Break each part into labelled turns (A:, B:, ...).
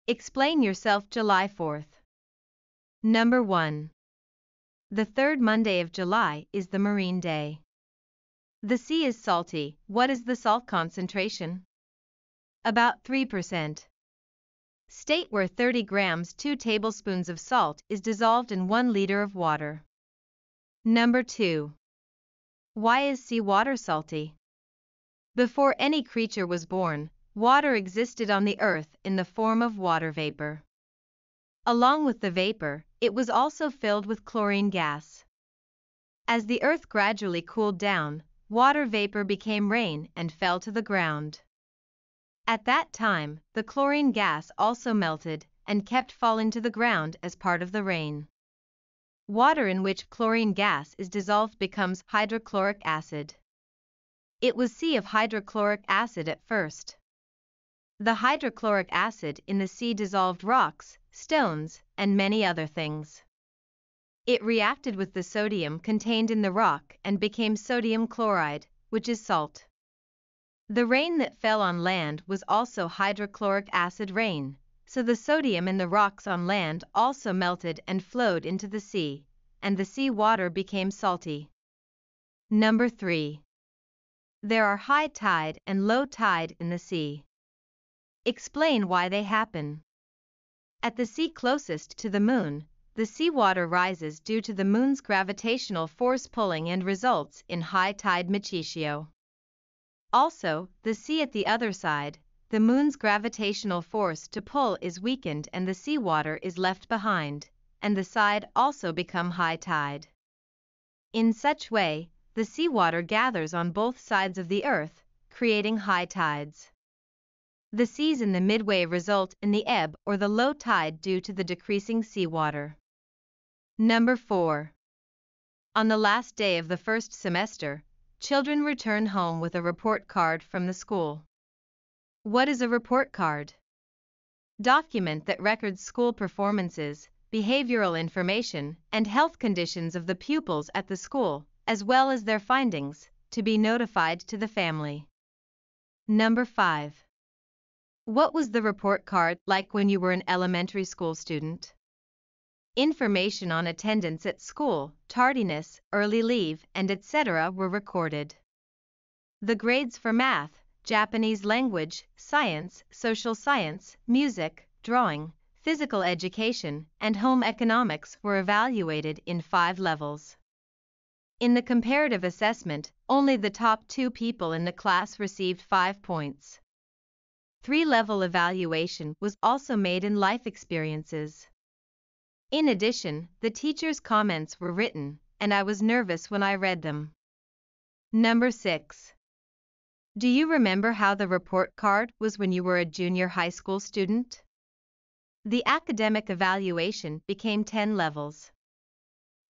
A: Explain yourself July 4th. Number 1. The third Monday of July is the Marine Day. The sea is salty. What is the salt concentration? About 3%. State where 30 grams 2 tablespoons of salt is dissolved in 1 liter of water. Number 2. Why is seawater salty? Before any creature was born, water existed on the earth in the form of water vapor. Along with the vapor, it was also filled with chlorine gas. As the earth gradually cooled down, water vapor became rain and fell to the ground. At that time, the chlorine gas also melted and kept falling to the ground as part of the rain. Water in which chlorine gas is dissolved becomes hydrochloric acid. It was sea of hydrochloric acid at first. The hydrochloric acid in the sea dissolved rocks, stones, and many other things. It reacted with the sodium contained in the rock and became sodium chloride, which is salt. The rain that fell on land was also hydrochloric acid rain, so the sodium in the rocks on land also melted and flowed into the sea, and the sea water became salty. Number 3. There are high tide and low tide in the sea. Explain why they happen. At the sea closest to the moon, the seawater rises due to the moon's gravitational force pulling and results in high tide Mitchio. Also, the sea at the other side, the moon's gravitational force to pull is weakened and the seawater is left behind, and the side also become high tide. In such way, the seawater gathers on both sides of the earth, creating high tides. The seas in the midway result in the ebb or the low tide due to the decreasing seawater. Number 4. On the last day of the first semester, children return home with a report card from the school. What is a report card? Document that records school performances, behavioral information, and health conditions of the pupils at the school, as well as their findings, to be notified to the family. Number 5. What was the report card like when you were an elementary school student? Information on attendance at school, tardiness, early leave, and etc. were recorded. The grades for math, Japanese language, science, social science, music, drawing, physical education, and home economics were evaluated in 5 levels. In the comparative assessment, only the top 2 people in the class received 5 points. 3-level evaluation was also made in life experiences. In addition, the teacher's comments were written, and I was nervous when I read them. Number 6. Do you remember how the report card was when you were a junior high school student? The academic evaluation became 10 levels.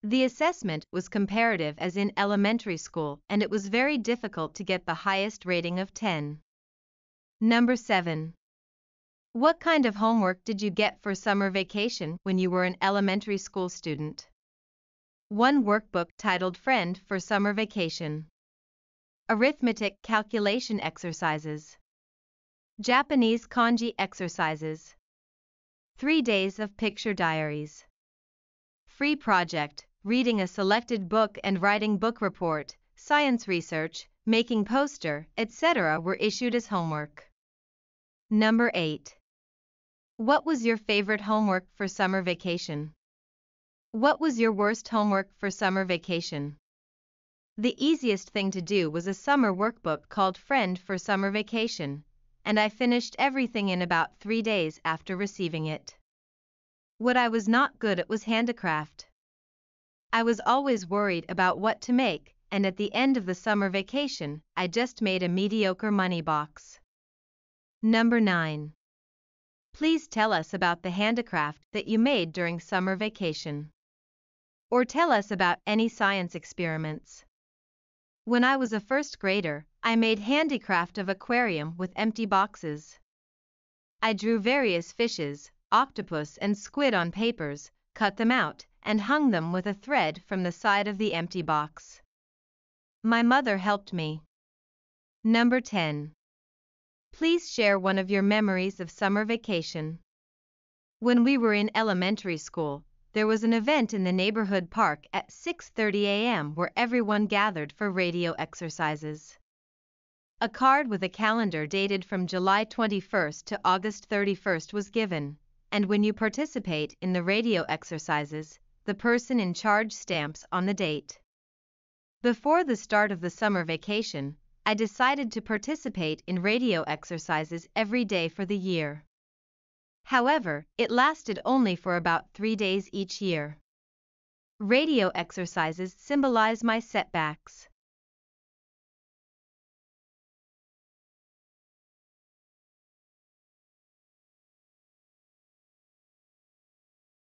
A: The assessment was comparative as in elementary school, and it was very difficult to get the highest rating of 10. Number 7. What kind of homework did you get for summer vacation when you were an elementary school student? 1 workbook titled Friend for Summer Vacation. Arithmetic calculation exercises. Japanese kanji exercises. 3 days of picture diaries. Free project, reading a selected book and writing book report, science research, making poster, etc. were issued as homework. Number 8. What was your favorite homework for summer vacation? What was your worst homework for summer vacation? The easiest thing to do was a summer workbook called Friend for Summer Vacation, and I finished everything in about 3 days after receiving it. What I was not good at was handicraft. I was always worried about what to make, and at the end of the summer vacation, I just made a mediocre money box. Number 9. Please tell us about the handicraft that you made during summer vacation. Or tell us about any science experiments. When I was a first grader, I made handicraft of aquarium with empty boxes. I drew various fishes, octopus and squid on papers, cut them out, and hung them with a thread from the side of the empty box. My mother helped me. Number 10. Please share one of your memories of summer vacation. When we were in elementary school, there was an event in the neighborhood park at 6:30 a.m. where everyone gathered for radio exercises. A card with a calendar dated from July 21st to August 31st was given, and when you participate in the radio exercises, the person in charge stamps on the date. Before the start of the summer vacation, I decided to participate in radio exercises every day for the year. However, it lasted only for about 3 days each year. Radio exercises symbolize my setbacks.